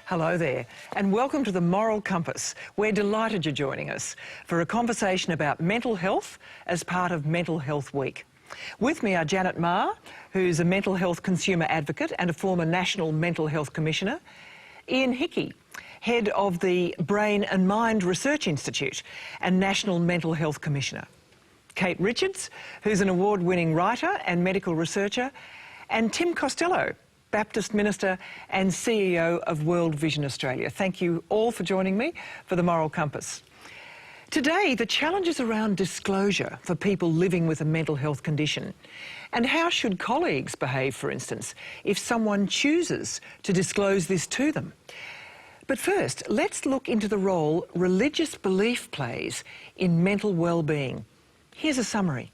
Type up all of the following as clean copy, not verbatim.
Hello there, and welcome to the Moral Compass. We're delighted you're joining us for a conversation about mental health as part of Mental Health Week. With me are Janet Maher, who's a mental health consumer advocate and a former National Mental Health Commissioner, Ian Hickey, head of the Brain and Mind Research Institute and National Mental Health Commissioner, Kate Richards, who's an award-winning writer and medical researcher, and Tim Costello, Baptist Minister and CEO of World Vision Australia. Thank you all for joining me for the Moral Compass. Today, the challenges around disclosure for people living with a mental health condition. And how should colleagues behave, for instance, if someone chooses to disclose this to them? But first, let's look into the role religious belief plays in mental well-being. Here's a summary.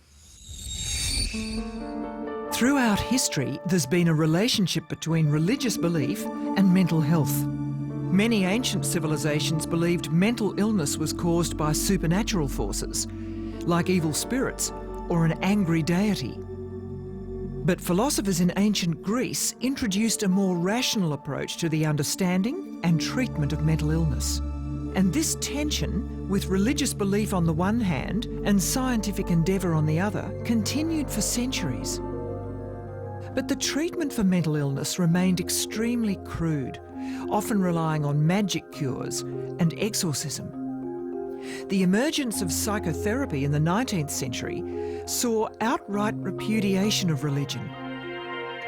Throughout history, there's been a relationship between religious belief and mental health. Many ancient civilizations believed mental illness was caused by supernatural forces, like evil spirits or an angry deity. But philosophers in ancient Greece introduced a more rational approach to the understanding and treatment of mental illness. And this tension, with religious belief on the one hand and scientific endeavour on the other, continued for centuries. But the treatment for mental illness remained extremely crude, often relying on magic cures and exorcism. The emergence of psychotherapy in the 19th century saw outright repudiation of religion.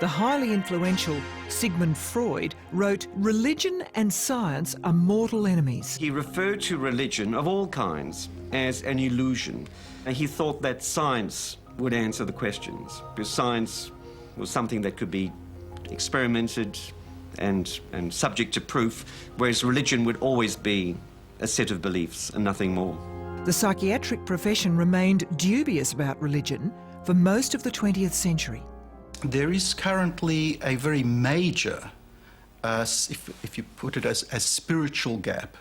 The highly influential Sigmund Freud wrote, "Religion and science are mortal enemies." He referred to religion of all kinds as an illusion. And he thought that science would answer the questions, because science was something that could be experimented and subject to proof, whereas religion would always be a set of beliefs and nothing more. The psychiatric profession remained dubious about religion for most of the 20th century. There is currently a very major, if you put it as spiritual gap,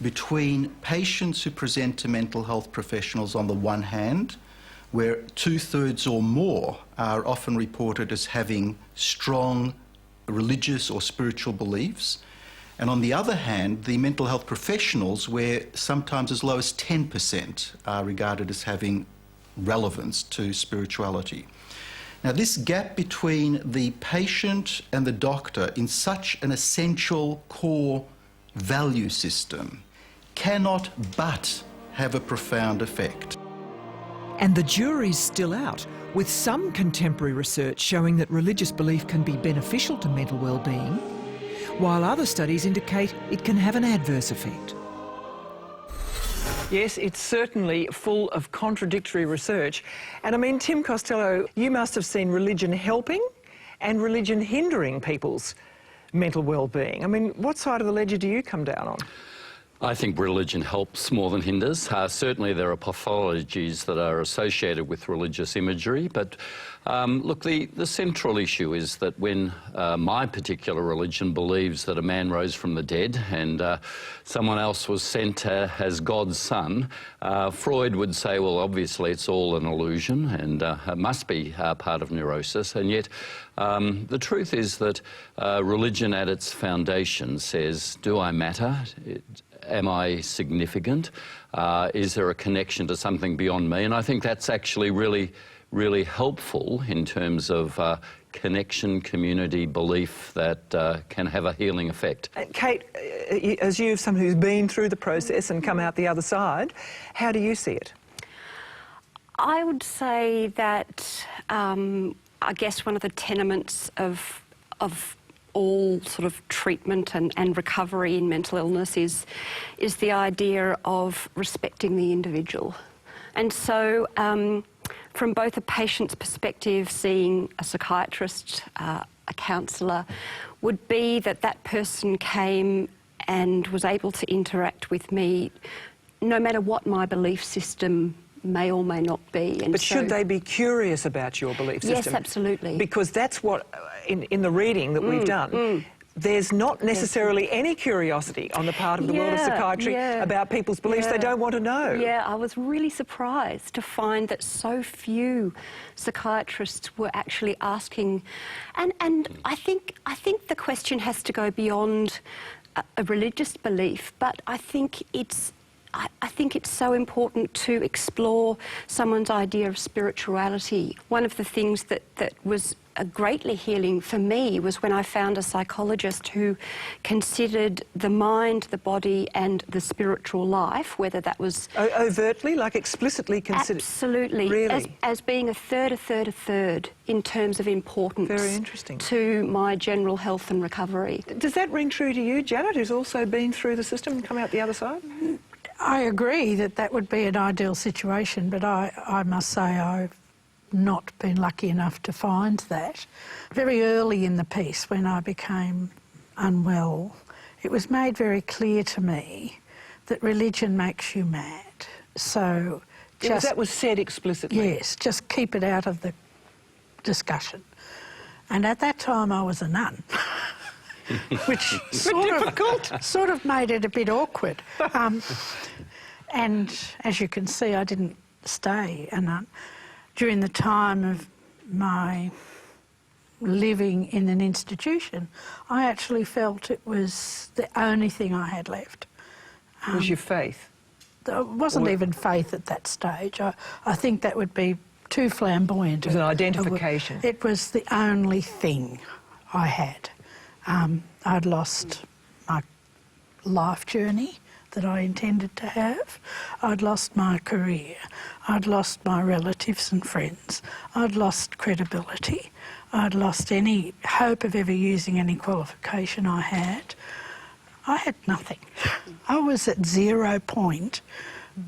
between patients who present to mental health professionals on the one hand, where 2/3 or more are often reported as having strong religious or spiritual beliefs, and on the other hand, the mental health professionals, where sometimes as low as 10% are regarded as having relevance to spirituality. Now, this gap between the patient and the doctor in such an essential core value system cannot but have a profound effect. And the jury's still out, with some contemporary research showing that religious belief can be beneficial to mental well-being, while other studies indicate it can have an adverse effect. Yes, it's certainly full of contradictory research. And I mean, Tim Costello, you must have seen religion helping and religion hindering people's mental well-being. I mean, what side of the ledger do you come down on? I think religion helps more than hinders. Certainly there are pathologies that are associated with religious imagery, but look, the central issue is that when my particular religion believes that a man rose from the dead and someone else was sent as God's son, Freud would say, well, obviously it's all an illusion and it must be part of neurosis. And yet the truth is that religion at its foundation says, do I matter? Am I significant? Is there a connection to something beyond me? And I think that's actually really helpful in terms of connection, community, belief that can have a healing effect. Kate, as you, someone who's been through the process and come out the other side, how do you see it? I would say that I guess one of the tenements of all sort of treatment and recovery in mental illness is the idea of respecting the individual. And so from both a patient's perspective, seeing a psychiatrist, a counsellor, would be that person came and was able to interact with me no matter what my belief system may or may not be. And but so, should they be curious about your belief system? Yes, absolutely. Because that's what, in the reading that we've done, there's not necessarily any curiosity on the part of the world of psychiatry about people's beliefs. They don't want to know. Yeah, I was really surprised to find that so few psychiatrists were actually asking, and I think the question has to go beyond a religious belief, but I think it's so important to explore someone's idea of spirituality. One of the things that was greatly healing for me was when I found a psychologist who considered the mind, the body and the spiritual life, whether that was... Overtly, like explicitly considered? Absolutely. Really? As being a third in terms of importance. Very interesting. To my general health and recovery. Does that ring true to you, Janet, who's also been through the system and come out the other side? I agree that that would be an ideal situation, but I must say I've not been lucky enough to find that. Very early in the piece, when I became unwell, it was made very clear to me that religion makes you mad. So just... that was said explicitly? Yes, just keep it out of the discussion. And at that time I was a nun. Which sort of made it a bit awkward. And as you can see, I didn't stay a nun. During the time of my living in an institution, I actually felt it was the only thing I had left. Was your faith? It wasn't even faith at that stage. I think that would be too flamboyant. It was an identification. It was the only thing I had. I'd lost my life journey that I intended to have. I'd lost my career. I'd lost my relatives and friends. I'd lost credibility. I'd lost any hope of ever using any qualification I had. I had nothing. I was at 0 point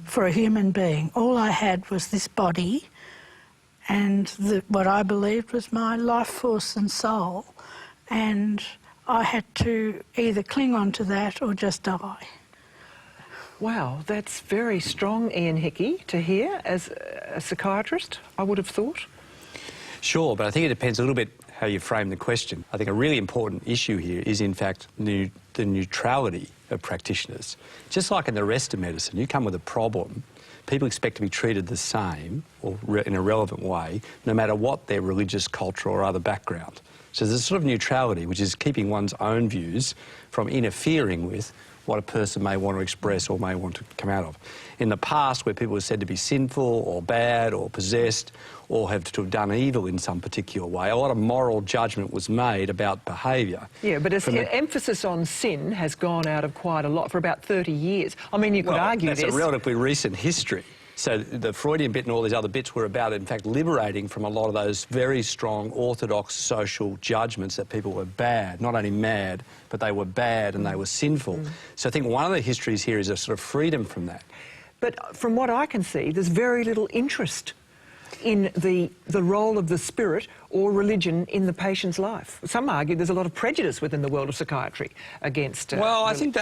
for a human being. All I had was this body and what I believed was my life force and soul. And I had to either cling on to that or just die. Wow, that's very strong, Ian Hickey, to hear as a psychiatrist, I would have thought. Sure, but I think it depends a little bit how you frame the question. I think a really important issue here is, in fact, the neutrality of practitioners. Just like in the rest of medicine, you come with a problem, people expect to be treated the same or in a relevant way, no matter what their religious, cultural or other background. So there's a sort of neutrality, which is keeping one's own views from interfering with what a person may want to express or may want to come out of. In the past, where people were said to be sinful or bad or possessed or have to have done evil in some particular way, a lot of moral judgment was made about behaviour. Yeah, but emphasis on sin has gone out of quite a lot for about 30 years. I mean, you could argue that's a relatively recent history. So the Freudian bit and all these other bits were about, in fact, liberating from a lot of those very strong orthodox social judgments that people were bad, not only mad, but they were bad and they were sinful. So I think one of the histories here is a sort of freedom from that. But from what I can see, there's very little interest in the role of the spirit or religion in the patient's life. Some argue there's a lot of prejudice within the world of psychiatry against... well, I think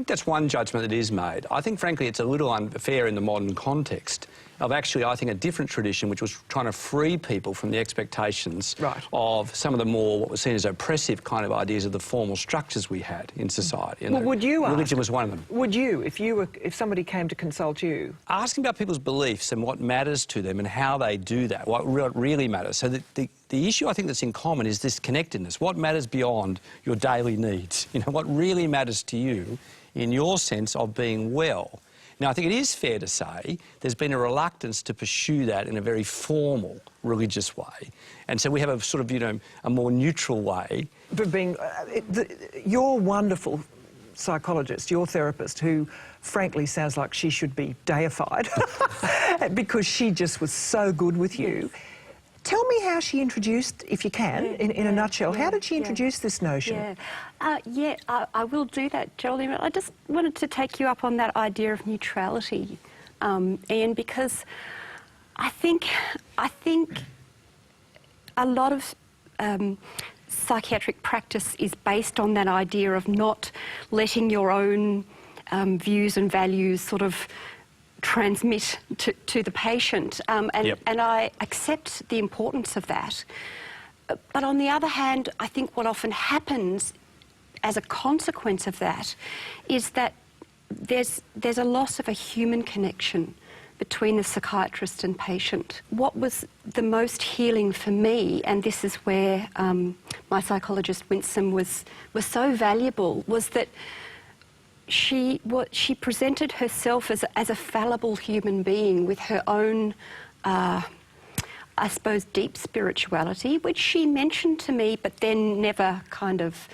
that's one judgment that is made. I think, frankly, it's a little unfair in the modern context of actually, I think, a different tradition which was trying to free people from the expectations of some of the more, what was seen as oppressive kind of ideas of the formal structures we had in society. And well, would you religion was one of them. Would you, if somebody came to consult you? Asking about people's beliefs and what matters to them and how they do that, what really matters. So the issue I think that's in common is this connectedness. What matters beyond your daily needs? You know, what really matters to you in your sense of being well? Now, I think it is fair to say there's been a reluctance to pursue that in a very formal religious way. And so we have a sort of, you know, a more neutral way. But being... your wonderful psychologist, your therapist, who frankly sounds like she should be deified because she just was so good with you. Tell me how she introduced, if you can, in a nutshell, how did she introduce this notion? I will do that, Geraldine. I just wanted to take you up on that idea of neutrality, Ian, because I think a lot of psychiatric practice is based on that idea of not letting your own views and values sort of transmit to the patient, and I accept the importance of that. But on the other hand, I think what often happens as a consequence of that is that there's a loss of a human connection between the psychiatrist and patient. What was the most healing for me, and this is where my psychologist Winsome was so valuable, was that she presented herself as a fallible human being with her own, I suppose, deep spirituality, which she mentioned to me, but then never kind of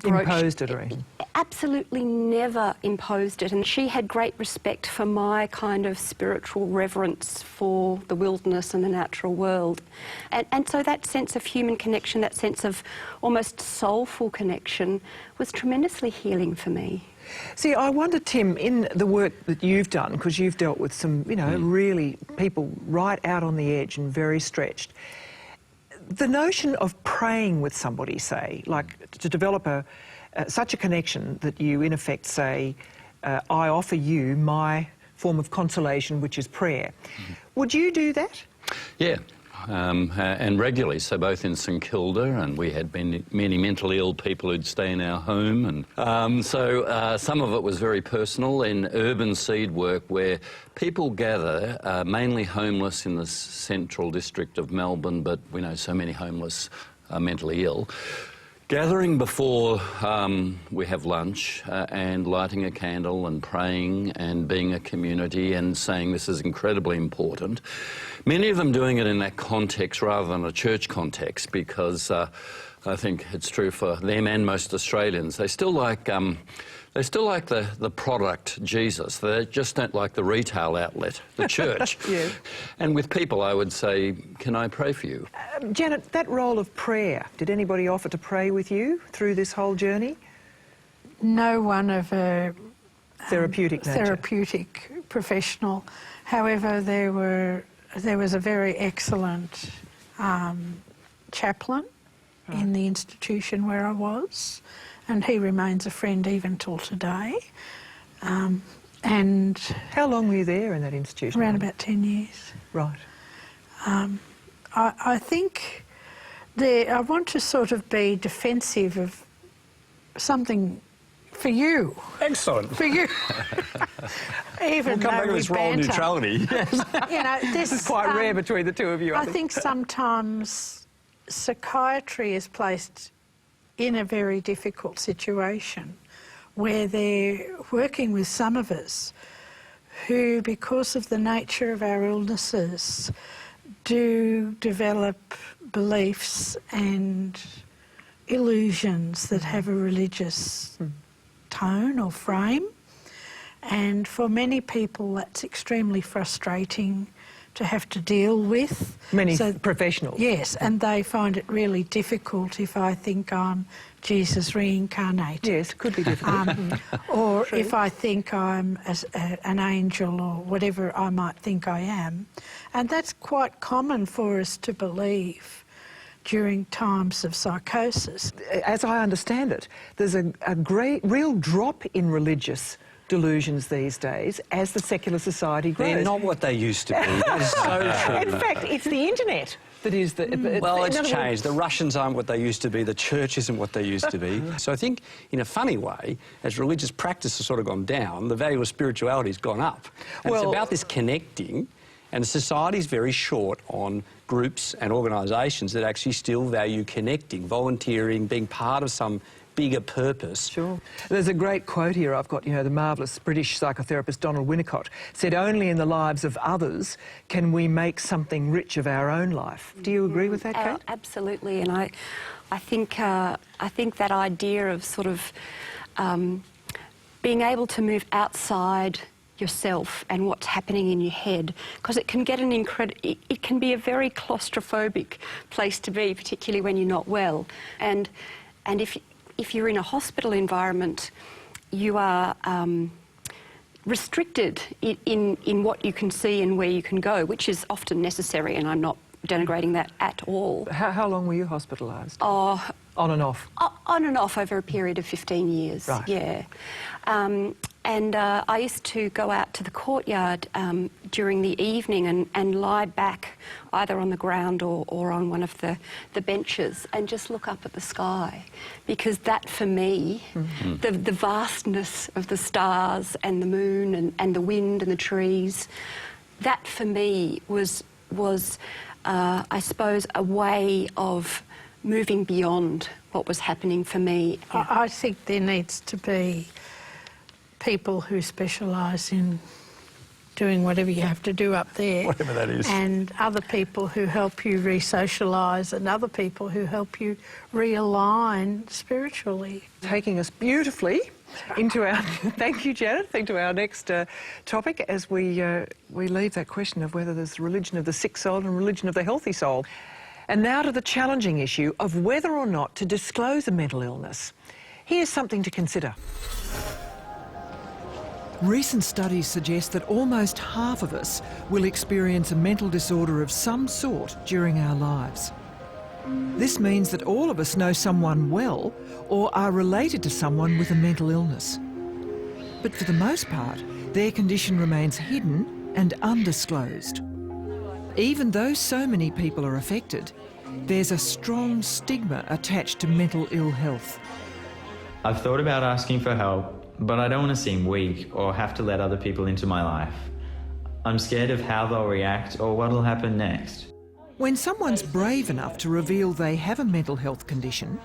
Imposed it or anything? Absolutely never imposed it. And she had great respect for my kind of spiritual reverence for the wilderness and the natural world. And so that sense of human connection, that sense of almost soulful connection, was tremendously healing for me. See, I wonder, Tim, in the work that you've done, because you've dealt with some, you know, really people right out on the edge and very stretched, the notion of praying with somebody, say, like to develop such a connection that you, in effect, say, I offer you my form of consolation, which is prayer. Would you do that? Yeah. And regularly, so both in St Kilda, and we had many mentally ill people who'd stay in our home, and so some of it was very personal in urban seed work where people gather, mainly homeless in the central district of Melbourne, but we know so many homeless are mentally ill. Gathering before we have lunch and lighting a candle and praying and being a community and saying this is incredibly important. Many of them doing it in that context rather than a church context, because I think it's true for them and most Australians. They still like the product Jesus. They just don't like the retail outlet, the church. Yeah. And with people, I would say, can I pray for you? Janet, that role of prayer, did anybody offer to pray with you through this whole journey? No one of a Therapeutic nature. therapeutic professional. However, there was a very excellent chaplain in the institution where I was, and he remains a friend even till today. And How long were you there in that institution? around about 10 years. Right. I think I want to sort of be defensive of something for you. Excellent. For you. Even We'll come though back to we this role of banter. neutrality. You know, this It's quite rare between the two of you, I I think. think sometimes psychiatry is placed in a very difficult situation where they're working with some of us who, because of the nature of our illnesses, do develop beliefs and illusions that have a religious tone or frame. And for many people, that's extremely frustrating to have to deal with. Many professionals. Yes, and they find it really difficult if I think I'm Jesus reincarnated. Yes, it could be difficult. Or if I think I'm an angel or whatever I might think I am. And that's quite common for us to believe during times of psychosis. As I understand it, there's a real drop in religious delusions these days as the secular society grows. They're not what they used to be. That is so true. In fact, it's the internet that is the... Well, in it's other changed. The Russians aren't what they used to be. The church isn't what they used to be. So I think, in a funny way, as religious practice has sort of gone down, the value of spirituality has gone up. And it's about this connecting, and society's very short on groups and organisations that actually still value connecting, volunteering, being part of some bigger purpose. Sure. There's a great quote here I've got, you know, the marvellous British psychotherapist Donald Winnicott said, "Only in the lives of others can we make something rich of our own life." Do you agree with that, Kate? Absolutely, and I think that idea of sort of being able to move outside yourself and what's happening in your head, because it can get it can be a very claustrophobic place to be, particularly when you're not well, and if you're in a hospital environment, you are restricted in what you can see and where you can go, which is often necessary, and I'm not denigrating that at all. How long were you hospitalised? Oh, on and off? On and off over a period of 15 years, right. Yeah. And I used to go out to the courtyard during the evening and lie back either on the ground or on one of the benches and just look up at the sky, because that for me, the vastness of the stars and the moon and the wind and the trees, that for me was I suppose, a way of moving beyond what was happening for me. I think there needs to be people who specialise in doing whatever you have to do up there. Whatever that is. And other people who help you re-socialise, and other people who help you realign spiritually. Taking us beautifully into our thank you, Janet, into our next topic as we leave that question of whether there's religion of the sick soul and religion of the healthy soul. And now to the challenging issue of whether or not to disclose a mental illness. Here's something to consider. Recent studies suggest that almost half of us will experience a mental disorder of some sort during our lives. This means that all of us know someone well or are related to someone with a mental illness. But for the most part, their condition remains hidden and undisclosed. Even though so many people are affected, there's a strong stigma attached to mental ill health. I've thought about asking for help, but I don't want to seem weak or have to let other people into my life. I'm scared of how they'll react or what'll happen next. When someone's brave enough to reveal they have a mental health condition,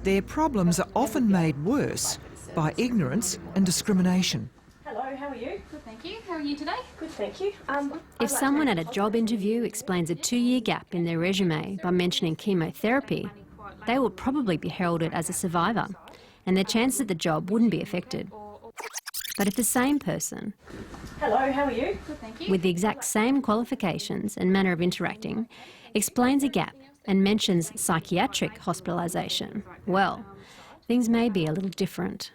their problems are often made worse by ignorance and discrimination. Hello, how are you? Good, thank you. How are you today? Good, thank you. If someone at a job interview explains a 2-year gap in their resume by mentioning chemotherapy, they will probably be heralded as a survivor, and their chances at the job wouldn't be affected. But if the same person, Hello, how are you? Good, thank you, with the exact same qualifications and manner of interacting, explains a gap and mentions psychiatric hospitalisation, well, things may be a little different.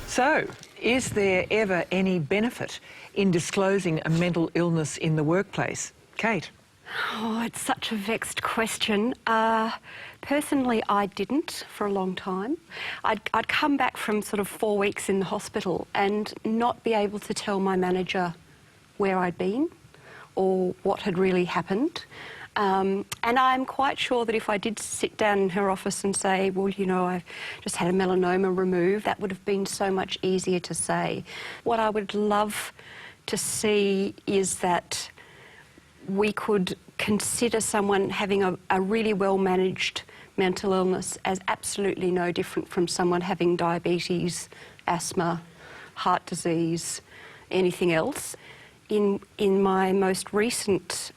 So, is there ever any benefit in disclosing a mental illness in the workplace? Kate? Oh, it's such a vexed question. Personally, I didn't for a long time. I'd come back from sort of 4 weeks in the hospital and not be able to tell my manager where I'd been or what had really happened. And I'm quite sure that if I did sit down in her office and say, well, you know, I've just had a melanoma removed, that would have been so much easier to say. What I would love to see is that we could consider someone having a really well-managed mental illness as absolutely no different from someone having diabetes, asthma, heart disease, anything else. In my most recent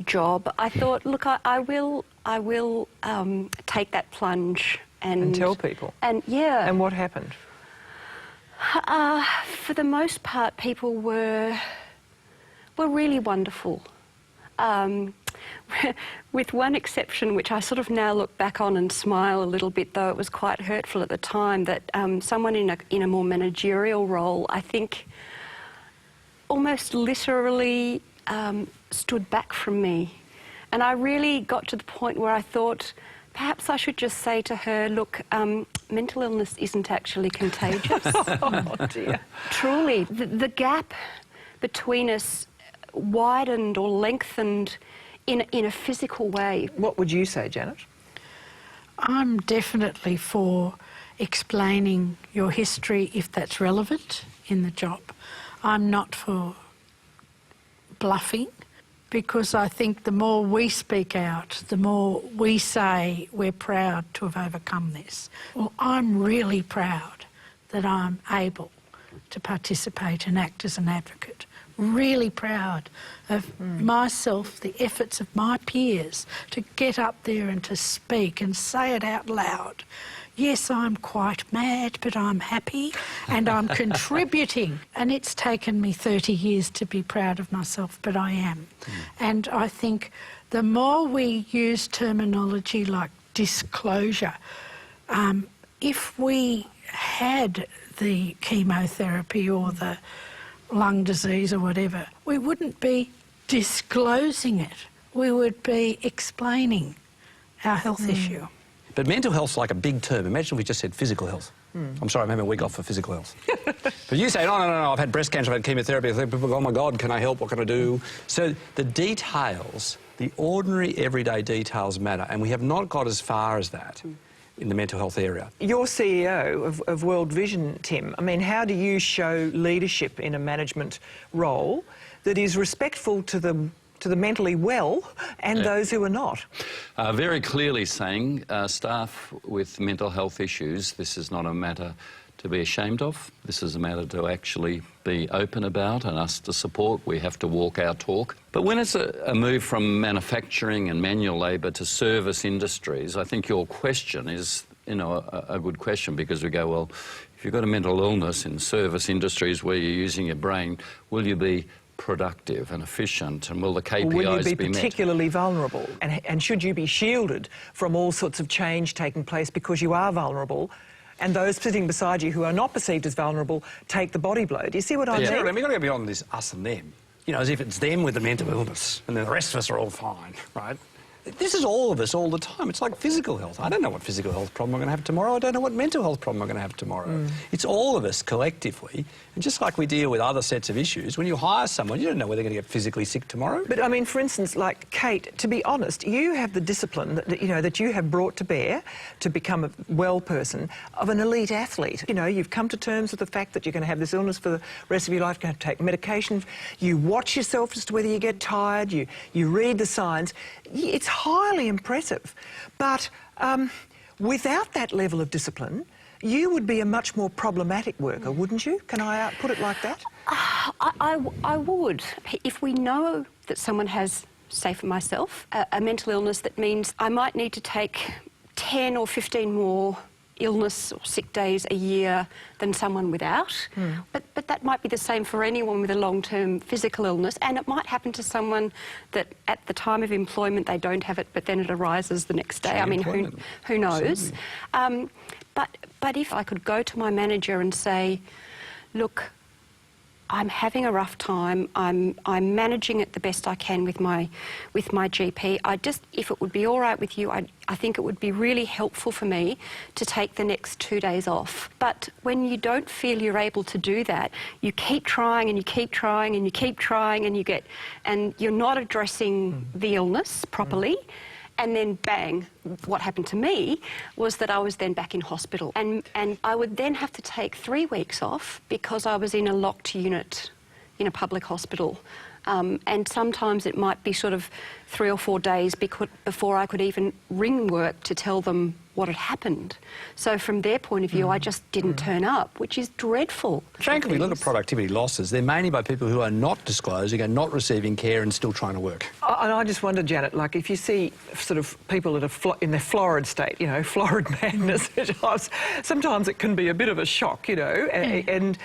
job, I thought, look, I will take that plunge and tell people. And yeah. And what happened? For the most part, people were really wonderful. With one exception, which I sort of now look back on and smile a little bit, though it was quite hurtful at the time, that someone in a more managerial role, I think, almost literally stood back from me. And I really got to the point where I thought, perhaps I should just say to her, look, mental illness isn't actually contagious. Oh, dear. Truly, the gap between us widened or lengthened in a physical way. What would you say, Janet? I'm definitely for explaining your history if that's relevant in the job. I'm not for bluffing, because I think the more we speak out, the more we say we're proud to have overcome this. Well, I'm really proud that I'm able to participate and act as an advocate. Really proud of myself, the efforts of my peers to get up there and to speak and say it out loud. Yes, I'm quite mad, but I'm happy and I'm contributing. And it's taken me 30 years to be proud of myself, but I am. And I think the more we use terminology like disclosure, if we had the chemotherapy or the lung disease or whatever, we wouldn't be disclosing it. We would be explaining our health issue. But mental health's like a big term. Imagine if we just said physical health. I'm sorry, I'm having a week off for physical health. But you say, no, I've had breast cancer, I've had chemotherapy. I think people go, oh my God, can I help? What can I do? So the details, the ordinary everyday details matter, and we have not got as far as that. in the mental health area. You're CEO of World Vision, Tim. I mean, how do you show leadership in a management role that is respectful to the mentally well and those who are not? Very clearly saying staff with mental health issues, this is not a matter to be ashamed of. This is a matter to actually be open about and us to support. We have to walk our talk. But when it's a move from manufacturing and manual labour to service industries, I think your question is, you know, a good question, because we go, well, if you've got a mental illness in service industries where you're using your brain, will you be productive and efficient, and will the KPIs be met? Will you be particularly vulnerable? And should you be shielded from all sorts of change taking place because you are vulnerable, and those sitting beside you who are not perceived as vulnerable take the body blow? Do you see what I mean? We've got to go beyond this us and them. You know, as if it's them with the mental illness and then the rest of us are all fine, right? This is all of us all the time. It's like physical health. I don't know what physical health problem I'm going to have tomorrow. I don't know what mental health problem I'm going to have tomorrow. It's all of us collectively. And just like we deal with other sets of issues, when you hire someone, you don't know whether they're going to get physically sick tomorrow. But, I mean, for instance, like Kate, to be honest, you have the discipline that, you know, that you have brought to bear to become a well person of an elite athlete. You know, you've come to terms with the fact that you're going to have this illness for the rest of your life, you're going to take medication. You watch yourself as to whether you get tired. You read the signs. It's highly impressive. But without that level of discipline, you would be a much more problematic worker, wouldn't you? Can I put it like that? I would. If we know that someone has, say for myself, a mental illness that means I might need to take 10 or 15 more illness or sick days a year than someone without. But that might be the same for anyone with a long-term physical illness, and it might happen to someone that at the time of employment they don't have it, but then it arises the next day. I mean, who knows? But if I could go to my manager and say, look, I'm having a rough time. I'm managing it the best I can with my GP. If it would be all right with you, I think it would be really helpful for me to take the next 2 days off. But when you don't feel you're able to do that, you keep trying and you keep trying and you keep trying, and you're not addressing the illness properly. And then bang, what happened to me was that I was then back in hospital. And I would then have to take 3 weeks off because I was in a locked unit in a public hospital. And sometimes it might be sort of 3 or 4 days before I could even ring work to tell them what had happened. So from their point of view, I just didn't turn up, which is dreadful. Frankly, we look at productivity losses. They're mainly by people who are not disclosing and not receiving care and still trying to work. And I just wonder, Janet, like if you see sort of people that are in their florid state, you know, florid madness, sometimes it can be a bit of a shock, you know, and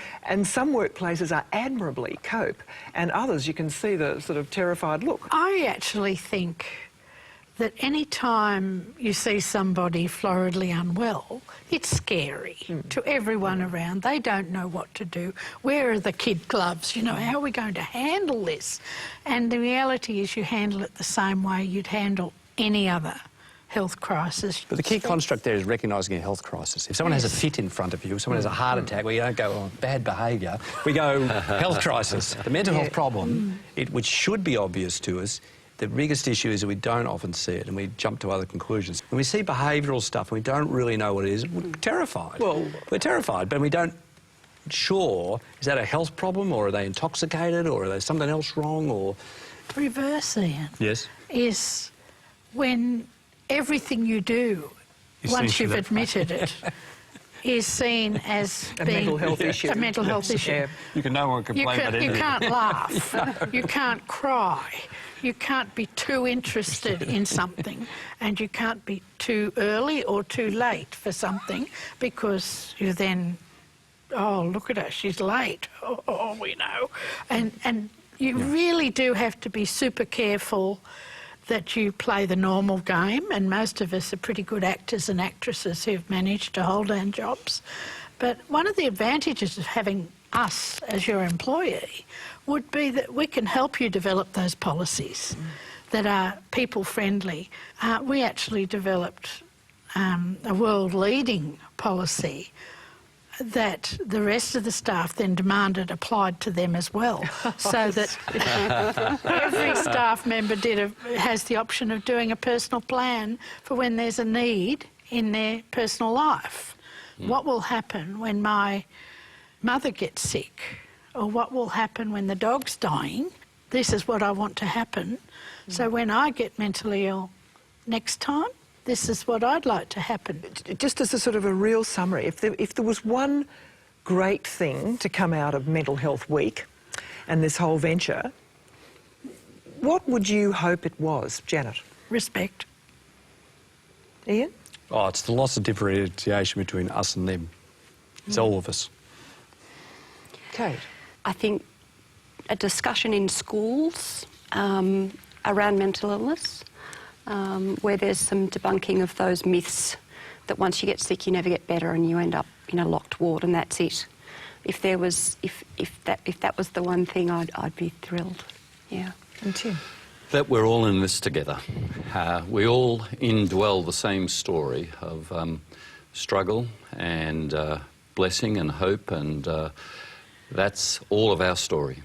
some workplaces are admirably cope, and others you can see the sort of terrified look. I actually think that any time you see somebody floridly unwell, it's scary to everyone around. They don't know what to do. Where are the kid gloves? You know, how are we going to handle this? And the reality is you handle it the same way you'd handle any other health crisis. But the key construct there is recognising a health crisis. If someone has a fit in front of you, if someone has a heart attack, well, you don't go, oh, bad behaviour. We go, health crisis. The mental health problem, which should be obvious to us, the biggest issue is that we don't often see it and we jump to other conclusions. When we see behavioural stuff and we don't really know what it is, we're terrified. Well, we're terrified, but we don't sure, is that a health problem, or are they intoxicated, or are there something else wrong, or... Reverse, Ian. Yes? Is when everything you do, once you've admitted it, is seen as a being mental health issue. A mental health issue. Yeah. You can no one complain about anything. You can't laugh. You can't cry. You can't be too interested in something, and you can't be too early or too late for something, because you then, oh, look at her, she's late. Oh, we know. And you really do have to be super careful that you play the normal game, and most of us are pretty good actors and actresses who've managed to hold down jobs. But one of the advantages of having us as your employee would be that we can help you develop those policies that are people-friendly. We actually developed a world-leading policy that the rest of the staff then demanded applied to them as well, so that every staff member has the option of doing a personal plan for when there's a need in their personal life. What will happen when my mother gets sick? Or what will happen when the dog's dying? This is what I want to happen. So when I get mentally ill next time, this is what I'd like to happen. Just as a sort of a real summary, if there was one great thing to come out of Mental Health Week and this whole venture, what would you hope it was, Janet? Respect. Ian? Oh, it's the loss of differentiation between us and them. It's all of us. Kate? I think a discussion in schools around mental illness, where there's some debunking of those myths that once you get sick you never get better and you end up in a locked ward and that's it. If that was the one thing, I'd be thrilled. Yeah. And Tim? That we're all in this together. We all indwell the same story of struggle and blessing and hope, and that's all of our story.